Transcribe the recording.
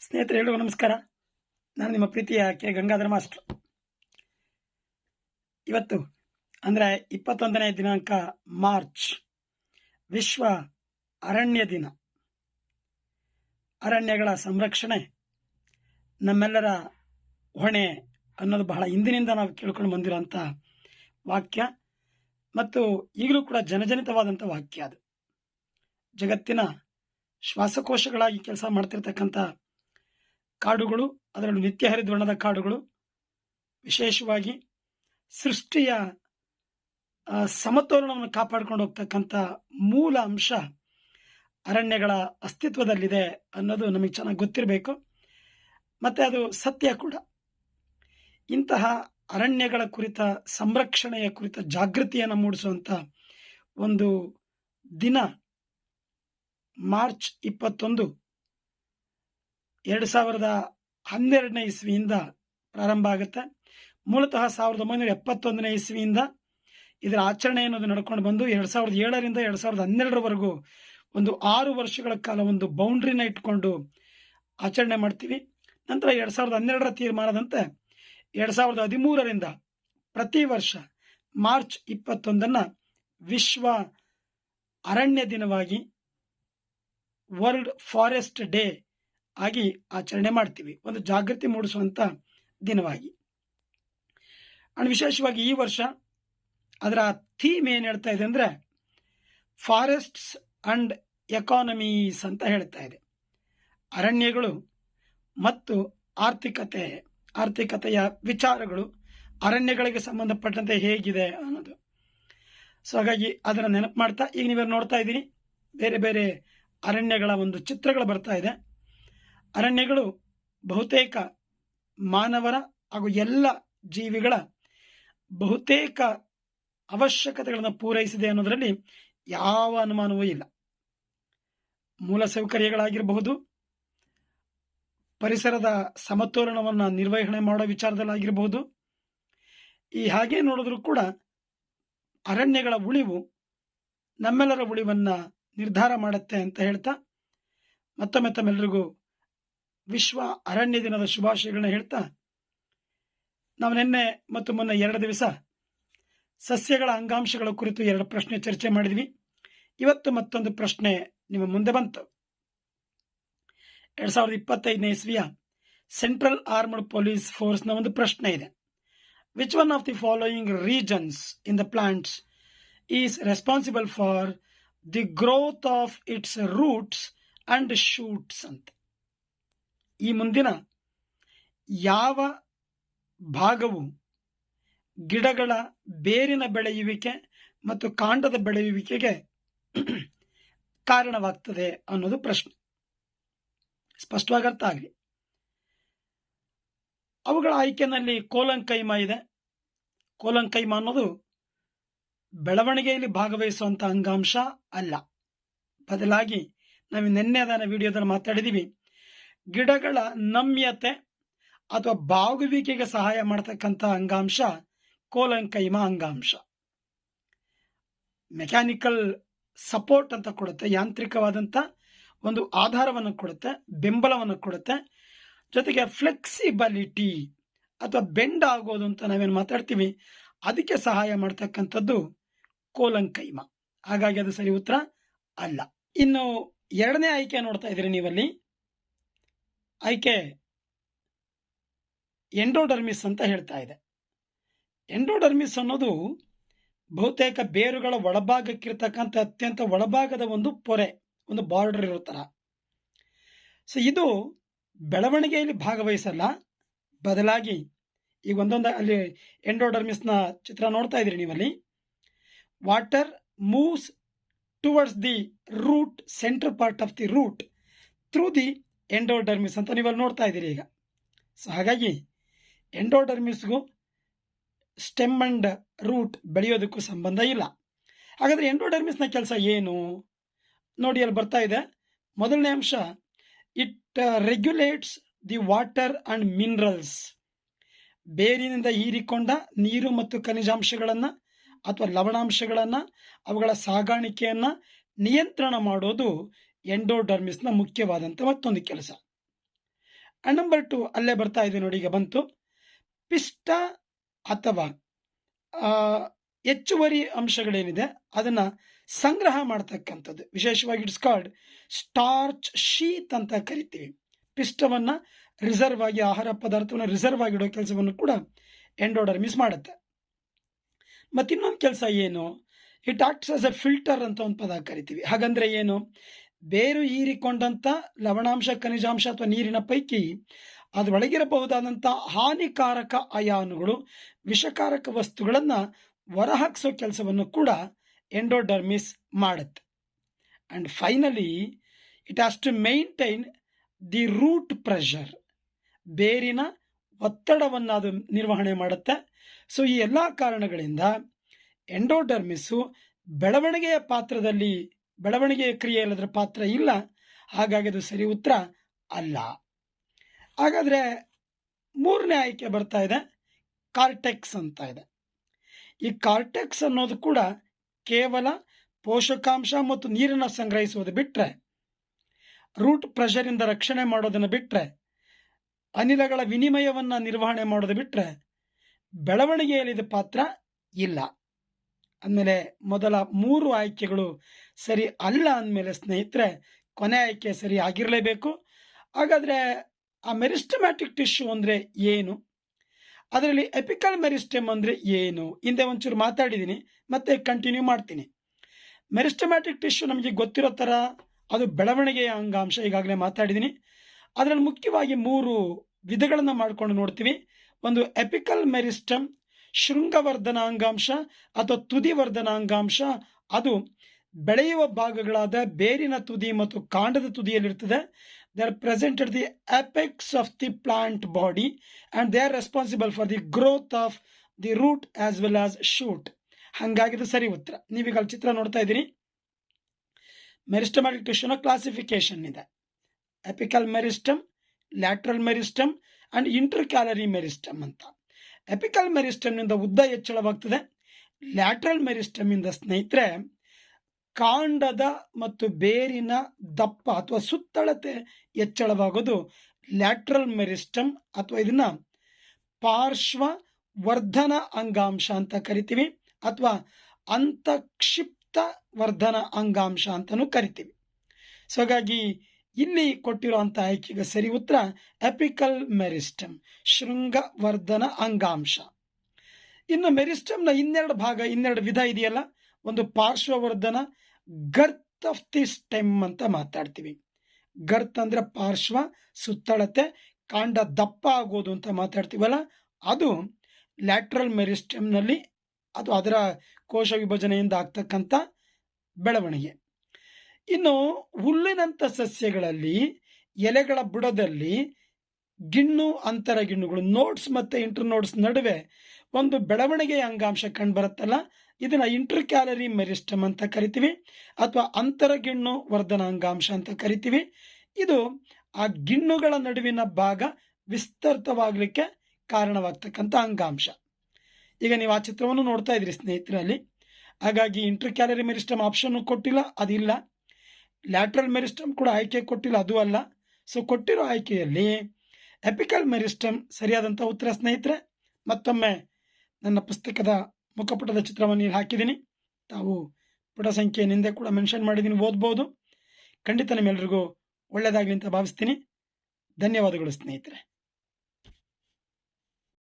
ಸ್ನೇಹಿತರೆ ಎಲ್ಲರಿಗೂ ನಮಸ್ಕಾರ. ನಾನು ನಿಮ್ಮ ಪ್ರೀತಿಯ ಕೆ ಗಂಗಾಧರ ಮಾಸ್ಟರ್. ಇವತ್ತು ಅಂದರೆ 21ನೇ ದಿನಾಂಕ ಮಾರ್ಚ್, ವಿಶ್ವ ಅರಣ್ಯ ದಿನ. ಅರಣ್ಯಗಳ ಸಂರಕ್ಷಣೆ ನಮ್ಮೆಲ್ಲರ ಹೊಣೆ ಅನ್ನೋದು ಬಹಳ ಹಿಂದಿನಿಂದ ನಾವು ಕೇಳ್ಕೊಂಡು ಬಂದಿರೋಂಥ ವಾಕ್ಯ ಮತ್ತು ಈಗಲೂ ಕೂಡ ಜನಜನಿತವಾದಂಥ ವಾಕ್ಯ. ಅದು ಜಗತ್ತಿನ ಶ್ವಾಸಕೋಶಗಳಾಗಿ ಕೆಲಸ ಮಾಡ್ತಿರ್ತಕ್ಕಂಥ ಕಾಡುಗಳು, ಅದರಲ್ಲೂ ನಿತ್ಯ ಹರಿದ್ವರ್ಣದ ಕಾಡುಗಳು, ವಿಶೇಷವಾಗಿ ಸೃಷ್ಟಿಯ ಸಮತೋಲನವನ್ನು ಕಾಪಾಡಿಕೊಂಡು ಹೋಗ್ತಕ್ಕಂಥ ಮೂಲ ಅಂಶ ಅರಣ್ಯಗಳ ಅಸ್ತಿತ್ವದಲ್ಲಿದೆ ಅನ್ನೋದು ನಮಗೆ ಚೆನ್ನಾಗಿ ಗೊತ್ತಿರಬೇಕು. ಮತ್ತು ಅದು ಸತ್ಯ ಕೂಡ. ಇಂತಹ ಅರಣ್ಯಗಳ ಕುರಿತ ಸಂರಕ್ಷಣೆಯ ಕುರಿತ ಜಾಗೃತಿಯನ್ನು ಮೂಡಿಸುವಂಥ ಒಂದು ದಿನ ಮಾರ್ಚ್ 21, 2012ನೇ ಇಸ್ವಿಯಿಂದ ಪ್ರಾರಂಭ ಆಗುತ್ತೆ. ಮೂಲತಃ 1971ನೇ ಇಸ್ವಿಯಿಂದ ಇದರ ಆಚರಣೆ ಅನ್ನೋದು ನಡ್ಕೊಂಡು ಬಂದು 2007ರಿಂದ 2012ರವರೆಗೂ ಒಂದು 6 ವರ್ಷಗಳ ಕಾಲ ಒಂದು ಬೌಂಡ್ರಿನ ಇಟ್ಕೊಂಡು ಆಚರಣೆ ಮಾಡ್ತೀವಿ. ನಂತರ 2012ರ ತೀರ್ಮಾನದಂತೆ 2013ರಿಂದ ಪ್ರತಿ ವರ್ಷ ಮಾರ್ಚ್ 21 ವಿಶ್ವ ಅರಣ್ಯ ದಿನವಾಗಿ, ವರ್ಲ್ಡ್ ಫಾರೆಸ್ಟ್ ಡೇ ಆಗಿ ಆಚರಣೆ ಮಾಡ್ತೀವಿ, ಒಂದು ಜಾಗೃತಿ ಮೂಡಿಸುವಂಥ ದಿನವಾಗಿ. ಅಂಡ್ ವಿಶೇಷವಾಗಿ ಈ ವರ್ಷ ಅದರ ಥೀಮ್ ಏನು ಹೇಳ್ತಾ ಇದೆ ಅಂದರೆ ಫಾರೆಸ್ಟ್ಸ್ ಅಂಡ್ ಎಕಾನಮೀಸ್ ಅಂತ ಹೇಳ್ತಾ ಇದೆ. ಅರಣ್ಯಗಳು ಮತ್ತು ಆರ್ಥಿಕತೆಯ ವಿಚಾರಗಳು ಅರಣ್ಯಗಳಿಗೆ ಸಂಬಂಧಪಟ್ಟಂತೆ ಹೇಗಿದೆ ಅನ್ನೋದು. ಸೊ ಹಾಗಾಗಿ ಅದನ್ನು ನೆನಪು ಮಾಡ್ತಾ ಈಗ ನೀವೇನು ನೋಡ್ತಾ ಇದ್ದೀರಿ, ಬೇರೆ ಬೇರೆ ಅರಣ್ಯಗಳ ಒಂದು ಚಿತ್ರಗಳು ಬರ್ತಾ ಇದೆ. ಅರಣ್ಯಗಳು ಬಹುತೇಕ ಮಾನವರ ಹಾಗೂ ಎಲ್ಲ ಜೀವಿಗಳ ಬಹುತೇಕ ಅವಶ್ಯಕತೆಗಳನ್ನು ಪೂರೈಸಿದೆ ಅನ್ನೋದರಲ್ಲಿ ಯಾವ ಅನುಮಾನವೂ ಇಲ್ಲ. ಮೂಲ ಸೌಕರ್ಯಗಳಾಗಿರಬಹುದು, ಪರಿಸರದ ಸಮತೋಲನವನ್ನು ನಿರ್ವಹಣೆ ಮಾಡೋ ವಿಚಾರದಲ್ಲಾಗಿರಬಹುದು, ಈ ಹಾಗೆ ನೋಡಿದ್ರೂ ಕೂಡ ಅರಣ್ಯಗಳ ಉಳಿವು ನಮ್ಮೆಲ್ಲರ ಉಳಿವನ್ನು ನಿರ್ಧಾರ ಮಾಡುತ್ತೆ ಅಂತ ಹೇಳ್ತಾ ಮತ್ತೊಮ್ಮೆ ತಮ್ಮೆಲ್ಲರಿಗೂ ವಿಶ್ವ ಅರಣ್ಯ ದಿನದ ಶುಭಾಶಯಗಳನ್ನ ಹೇಳ್ತಾ, ನಾವು ನಿನ್ನೆ ಮತ್ತು ಮೊನ್ನೆ 2 ದಿವಸ ಸಸ್ಯಗಳ ಅಂಗಾಂಶಗಳ ಕುರಿತು 2 ಪ್ರಶ್ನೆ ಚರ್ಚೆ ಮಾಡಿದ್ವಿ. ಇವತ್ತು ಮತ್ತೊಂದು ಪ್ರಶ್ನೆ ನಿಮ್ಮ ಮುಂದೆ ಬಂತು. 2025ನೇ ಇಸ್ವಿಯ ಸೆಂಟ್ರಲ್ ಆರ್ಮ್ಡ್ ಪೊಲೀಸ್ ಫೋರ್ಸ್ನ ಒಂದು ಪ್ರಶ್ನೆ ಇದೆ. Which one of the following regions in the plants is responsible for the growth of its roots and shoots ಅಂತ. ಈ ಮುಂದಿನ ಯಾವ ಭಾಗವು ಗಿಡಗಳ ಬೇರಿನ ಬೆಳೆಯುವಿಕೆ ಮತ್ತು ಕಾಂಡದ ಬೆಳೆಯುವಿಕೆಗೆ ಕಾರಣವಾಗ್ತದೆ ಅನ್ನೋದು ಪ್ರಶ್ನೆ. ಸ್ಪಷ್ಟವಾಗಿ ಅರ್ಥ ಆಗಲಿ. ಅವುಗಳ ಆಯ್ಕೆಯಲ್ಲಿ ಕೋಲಂಕೈಮ ಇದೆ. ಕೋಲಂಕೈಮ ಅನ್ನೋದು ಬೆಳವಣಿಗೆಯಲ್ಲಿ ಭಾಗವಹಿಸುವಂಥ ಅಂಗಾಂಶ ಅಲ್ಲ. ಬದಲಾಗಿ ನಾವು ನಿನ್ನೆ ಅದನ್ನು ವಿಡಿಯೋದಲ್ಲಿ ಮಾತಾಡಿದ್ದೀವಿ, ಗಿಡಗಳ ನಮ್ಯತೆ ಅಥವಾ ಬಾಗುವಿಕೆಗೆ ಸಹಾಯ ಮಾಡತಕ್ಕಂಥ ಅಂಗಾಂಶ ಕೋಲಂಕೈಮ ಅಂಗಾಂಶ. ಮೆಕ್ಯಾನಿಕಲ್ ಸಪೋರ್ಟ್ ಅಂತ ಕೊಡುತ್ತೆ, ಯಾಂತ್ರಿಕವಾದಂಥ ಒಂದು ಆಧಾರವನ್ನು ಕೊಡುತ್ತೆ, ಬೆಂಬಲವನ್ನು ಕೊಡುತ್ತೆ. ಜೊತೆಗೆ ಫ್ಲೆಕ್ಸಿಬಿಲಿಟಿ ಅಥವಾ ಬೆಂಡ್ ಆಗೋದು ಅಂತ ನಾವೇನು ಮಾತಾಡ್ತೀವಿ, ಅದಕ್ಕೆ ಸಹಾಯ ಮಾಡ್ತಕ್ಕಂಥದ್ದು ಕೋಲಂಕೈಮ. ಹಾಗಾಗಿ ಅದು ಸರಿ ಉತ್ತರ ಅಲ್ಲ. ಇನ್ನು 2ನೇ ಆಯ್ಕೆ ನೋಡ್ತಾ ಇದ್ದೀರಿ ನೀವಲ್ಲಿ. ಆಯ್ಕೆ ಎಂಡೋಡರ್ಮಿಸ್ ಅಂತ ಹೇಳ್ತಾ ಇದೆ. ಎಂಡೋಡರ್ಮಿಸ್ ಅನ್ನೋದು ಬಹುತೇಕ ಬೇರುಗಳ ಒಳಭಾಗಕ್ಕಿರ್ತಕ್ಕಂಥ ಅತ್ಯಂತ ಒಳಭಾಗದ ಒಂದು ಪೊರೆ, ಒಂದು ಬಾರ್ಡರ್ ಇರೋ ಥರ. ಸೊ ಇದು ಬೆಳವಣಿಗೆಯಲ್ಲಿ ಭಾಗವಹಿಸಲ್ಲ. ಬದಲಾಗಿ ಈಗ ಒಂದೊಂದು ಅಲ್ಲಿ ಎಂಡೋಡರ್ಮಿಸ್ನ ಚಿತ್ರ ನೋಡ್ತಾ ಇದ್ದೀರಿ ನೀವಲ್ಲಿ. Water moves towards the root, centre part of the root through the endodermis ಅಂತ ನೀವಲ್ಲಿ ನೋಡ್ತಾ ಇದ್ದೀರಿ ಈಗ. ಸೊ ಹಾಗಾಗಿ ಎಂಡೋಡರ್ಮಿಸ್ಗೂ ಸ್ಟೆಮ್ ಅಂಡ್ ರೂಟ್ ಬೆಳೆಯೋದಕ್ಕೂ ಸಂಬಂಧ ಇಲ್ಲ. ಹಾಗಾದರೆ ಎಂಡೋಡರ್ಮಿಸ್ನ ಕೆಲಸ ಏನು ನೋಡಿ, ಅಲ್ಲಿ ಬರ್ತಾ ಇದೆ. ಮೊದಲನೇ ಅಂಶ, it regulates the water and minerals. ಬೇರಿನಿಂದ ಹೀರಿಕೊಂಡ ನೀರು ಮತ್ತು ಖನಿಜಾಂಶಗಳನ್ನು ಅಥವಾ ಲವಣಾಂಶಗಳನ್ನು, ಅವುಗಳ ಸಾಗಾಣಿಕೆಯನ್ನು ನಿಯಂತ್ರಣ ಮಾಡೋದು ಎಂಡೋಡರ್ಮಿಸ್ನ ಮುಖ್ಯವಾದಂಥ ಮತ್ತೊಂದು ಕೆಲಸ. ಅಂಡ್ ನಂಬರ್ 2 ಅಲ್ಲೇ ಬರ್ತಾ ಇದೆ ನೋಡಿ, ಈಗ ಬಂತು. ಪಿಷ್ಟ ಅಥವಾ ಹೆಚ್ಚುವರಿ ಅಂಶಗಳೇನಿದೆ ಅದನ್ನ ಸಂಗ್ರಹ ಮಾಡ್ತಕ್ಕಂಥದ್ದು, ವಿಶೇಷವಾಗಿ ಇಟ್ಸ್ ಕಾಲ್ಡ್ ಸ್ಟಾರ್ಚ್ ಶೀತ್ ಅಂತ ಕರಿತೀವಿ. ಪಿಷ್ಟವನ್ನ ರಿಸರ್ವ್ ಆಗಿ, ಆಹಾರ ಪದಾರ್ಥವನ್ನು ರಿಸರ್ವ್ ಆಗಿಡೋ ಕೆಲಸವನ್ನು ಕೂಡ ಎಂಡೋಡರ್ಮಿಸ್ ಮಾಡುತ್ತೆ. ಮತ್ತಿನ್ನೊಂದು ಕೆಲಸ ಏನು, it acts as A filter ಅಂತ ಒಂದು ಪದ ಕರಿತೀವಿ. ಹಾಗಂದ್ರೆ ಏನು, ಬೇರು ಹೀರಿಕೊಂಡಂತ ಲವಣಾಂಶ, ಖನಿಜಾಂಶ ಅಥವಾ ನೀರಿನ ಪೈಕಿ ಅದರೊಳಗಿರಬಹುದಾದಂಥ ಹಾನಿಕಾರಕ ಅಯಾನುಗಳು, ವಿಷಕಾರಕ ವಸ್ತುಗಳನ್ನ ಹೊರಹಾಕಿಸೋ ಕೆಲಸವನ್ನು ಕೂಡ ಎಂಡೋಡರ್ಮಿಸ್ ಮಾಡುತ್ತೆ. And finally it has to maintain the root pressure, ಬೇರಿನ ಒತ್ತಡವನ್ನು ಅದು ನಿರ್ವಹಣೆ ಮಾಡುತ್ತೆ. ಸೊ ಈ ಎಲ್ಲ ಕಾರಣಗಳಿಂದ ಎಂಡೋಡರ್ಮಿಸ್ಸು ಬೆಳವಣಿಗೆಯ ಪಾತ್ರದಲ್ಲಿ, ಬೆಳವಣಿಗೆಯ ಕ್ರಿಯೆಯಲ್ಲಿ ಅದರ ಪಾತ್ರ ಇಲ್ಲ. ಹಾಗಾಗಿ ಅದು ಸರಿ ಉತ್ತರ ಅಲ್ಲ. ಹಾಗಾದರೆ ಮೂರನೇ ಆಯ್ಕೆ ಬರ್ತಾ ಇದೆ, ಕಾರ್ಟೆಕ್ಸ್ ಅಂತ ಇದೆ. ಈ ಕಾರ್ಟೆಕ್ಸ್ ಅನ್ನೋದು ಕೂಡ ಕೇವಲ ಪೋಷಕಾಂಶ ಮತ್ತು ನೀರನ್ನು ಸಂಗ್ರಹಿಸುವುದು ಬಿಟ್ಟರೆ, ರೂಟ್ ಪ್ರೆಷರಿಂದ ರಕ್ಷಣೆ ಮಾಡೋದನ್ನು ಬಿಟ್ಟರೆ, ಅನಿಲಗಳ ವಿನಿಮಯವನ್ನು ನಿರ್ವಹಣೆ ಮಾಡೋದು ಬಿಟ್ಟರೆ ಬೆಳವಣಿಗೆಯಲ್ಲಿ ಇದು ಪಾತ್ರ ಇಲ್ಲ. ಅಂದಮೇಲೆ ಮೊದಲ 3 ಆಯ್ಕೆಗಳು ಸರಿ ಅಲ್ಲ ಅಂದಮೇಲೆ ಸ್ನೇಹಿತರೆ, ಕೊನೆ ಆಯ್ಕೆ ಸರಿ ಆಗಿರಲೇಬೇಕು. ಹಾಗಾದರೆ ಆ ಮೆರಿಸ್ಟಮ್ಯಾಟಿಕ್ ಟಿಶ್ಯೂ ಅಂದರೆ ಏನು, ಅದರಲ್ಲಿ ಎಪಿಕಲ್ ಮೆರಿಸ್ಟೆಮ್ ಅಂದರೆ ಏನು, ಹಿಂದೆ ಒಂಚೂರು ಮಾತಾಡಿದ್ದೀನಿ, ಮತ್ತೆ ಕಂಟಿನ್ಯೂ ಮಾಡ್ತೀನಿ. ಮೆರಿಸ್ಟಮ್ಯಾಟಿಕ್ ಟಿಶ್ಯೂ ನಮಗೆ ಗೊತ್ತಿರೋ ಥರ ಅದು ಬೆಳವಣಿಗೆಯ ಅಂಗಾಂಶ, ಈಗಾಗಲೇ ಮಾತಾಡಿದ್ದೀನಿ. ಅದರಲ್ಲಿ ಮುಖ್ಯವಾಗಿ 3 ವಿಧಗಳನ್ನು ಮಾಡಿಕೊಂಡು ನೋಡ್ತೀವಿ. ಒಂದು ಎಪಿಕಲ್ ಮೆರಿಸ್ಟಮ್, ಶೃಂಗವರ್ಧನ ಅಂಗಾಂಶ ಅಥವಾ ತುದಿ ವರ್ಧನ ಅಂಗಾಂಶ. ಅದು ಬೆಳೆಯುವ ಭಾಗಗಳಾದ ಬೇರಿನ ತುದಿ ಮತ್ತು ಕಾಂಡದ ತುದಿಯಲ್ಲಿರ್ತದೆ. They are present at the apex of the plant body and they are responsible for the growth of the root as well as shoot. ಹಾಗಾಗಿ ಇದು ಸರಿ ಉತ್ತರ. ನೀವೀಗ ಅಲ್ಲಿ ಚಿತ್ರ ನೋಡ್ತಾ ಇದ್ದೀರಿ. ಮೆರಿಸ್ಟಮ್ಯಾಟಿಕ್ ಟಿಶ್ಯೂನ ಕ್ಲಾಸಿಫಿಕೇಶನ್ ಇದೆ: apical meristem, lateral meristem and intercalary meristem ಅಂತ. ಎಪಿಕಲ್ ಮೆರಿಸ್ಟಮ್ನಿಂದ ಉದ್ದ ಹೆಚ್ಚಳವಾಗ್ತದೆ. ಲ್ಯಾಟ್ರಲ್ ಮೆರಿಸ್ಟಮ್ನಿಂದ ಸ್ನೇಹಿತರೆ ಕಾಂಡದ ಮತ್ತು ಬೇರಿನ ದಪ್ಪ ಅಥವಾ ಸುತ್ತಳತೆ ಹೆಚ್ಚಳವಾಗೋದು ಲ್ಯಾಟ್ರಲ್ ಮೆರಿಸ್ಟಮ್, ಅಥವಾ ಇದನ್ನ ಪಾರ್ಶ್ವ ವರ್ಧನ ಅಂಗಾಂಶ ಅಂತ ಕರಿತೀವಿ, ಅಥವಾ ಅಂತಕ್ಷಿಪ್ತ ವರ್ಧನ ಅಂಗಾಂಶ ಅಂತಲೂ ಕರಿತೀವಿ. ಸೊ ಹಾಗಾಗಿ ಇಲ್ಲಿ ಕೊಟ್ಟಿರುವಂಥ ಆಯ್ಕೆಗೆ ಸರಿ ಉತ್ತರ ಎಪಿಕಲ್ ಮೆರಿಸ್ಟಮ್, ಶೃಂಗವರ್ಧನ ಅಂಗಾಂಶ. ಇನ್ನು ಮೆರಿಸ್ಟಮ್ನ ಇನ್ನೆರಡು ವಿಧ ಇದೆಯಲ್ಲ, ಒಂದು ಪಾರ್ಶ್ವವರ್ಧನ, ಗರ್ತ್ ಆಫ್ ದಿ ಸ್ಟೆಮ್ ಅಂತ ಮಾತಾಡ್ತೀವಿ. ಗರ್ತ್ ಅಂದ್ರೆ ಪಾರ್ಶ್ವ, ಸುತ್ತಳತೆ, ಕಾಂಡ ದಪ್ಪ ಆಗೋದು ಅಂತ ಮಾತಾಡ್ತೀವಲ್ಲ, ಅದು ಲ್ಯಾಟ್ರಲ್ ಮೆರಿಸ್ಟಮ್ನಲ್ಲಿ, ಅದು ಅದರ ಕೋಶ ವಿಭಜನೆಯಿಂದ ಆಗ್ತಕ್ಕಂಥ ಬೆಳವಣಿಗೆ. ಇನ್ನು ಹುಲ್ಲಿನಂಥ ಸಸ್ಯಗಳಲ್ಲಿ ಎಲೆಗಳ ಬುಡದಲ್ಲಿ ಗಿಣ್ಣು, ಅಂತರಗಿಣ್ಣುಗಳು, ನೋಡ್ಸ್ ಮತ್ತು ಇಂಟರ್ನೋಡ್ಸ್ ನಡುವೆ ಒಂದು ಬೆಳವಣಿಗೆಯ ಅಂಗಾಂಶ ಕಂಡುಬರುತ್ತಲ್ಲ, ಇದನ್ನ ಇಂಟರ್ಕ್ಯಾಲರಿ ಮೆರಿಸ್ಟಮ್ ಅಂತ ಕರಿತೀವಿ, ಅಥವಾ ಅಂತರಗಿಣ್ಣು ವರ್ಧನ ಅಂಗಾಂಶ ಅಂತ ಕರಿತೀವಿ. ಇದು ಆ ಗಿಣ್ಣುಗಳ ನಡುವಿನ ಭಾಗ ವಿಸ್ತೃತವಾಗಲಿಕ್ಕೆ ಕಾರಣವಾಗ್ತಕ್ಕಂಥ ಅಂಗಾಂಶ. ಈಗ ನೀವು ಆ ಚಿತ್ರವನ್ನು ನೋಡ್ತಾ ಇದ್ರಿ ಸ್ನೇಹಿತರಲ್ಲಿ. ಹಾಗಾಗಿ ಇಂಟರ್ಕ್ಯಾಲರಿ ಮೆರಿಸ್ಟಮ್ ಆಪ್ಷನ್ ಕೊಟ್ಟಿಲ್ಲ, ಅದಿಲ್ಲ. ಲ್ಯಾಟ್ರಲ್ ಮೆರಿಸ್ಟಮ್ ಕೂಡ ಆಯ್ಕೆ ಕೊಟ್ಟಿಲ್ಲ, ಅದು ಅಲ್ಲ. ಸೊ ಕೊಟ್ಟಿರೋ ಆಯ್ಕೆಯಲ್ಲಿ ಎಪಿಕಲ್ ಮೆರಿಸ್ಟಮ್ ಸರಿಯಾದಂಥ ಉತ್ತರ ಸ್ನೇಹಿತರೆ. ಮತ್ತೊಮ್ಮೆ ನನ್ನ ಪುಸ್ತಕದ ಮುಖಪುಟದ ಚಿತ್ರವನ್ನು ಇಲ್ಲಿ ಹಾಕಿದ್ದೀನಿ, ತಾವು ಪುಟ ಸಂಖ್ಯೆಯಿಂದ ಕೂಡ ಮೆನ್ಷನ್ ಮಾಡಿದ್ದೀನಿ, ಓದ್ಬೋದು. ಖಂಡಿತ ನಿಮ್ಮೆಲ್ಲರಿಗೂ ಒಳ್ಳೆಯದಾಗಲಿ ಅಂತ ಭಾವಿಸ್ತೀನಿ. ಧನ್ಯವಾದಗಳು ಸ್ನೇಹಿತರೆ.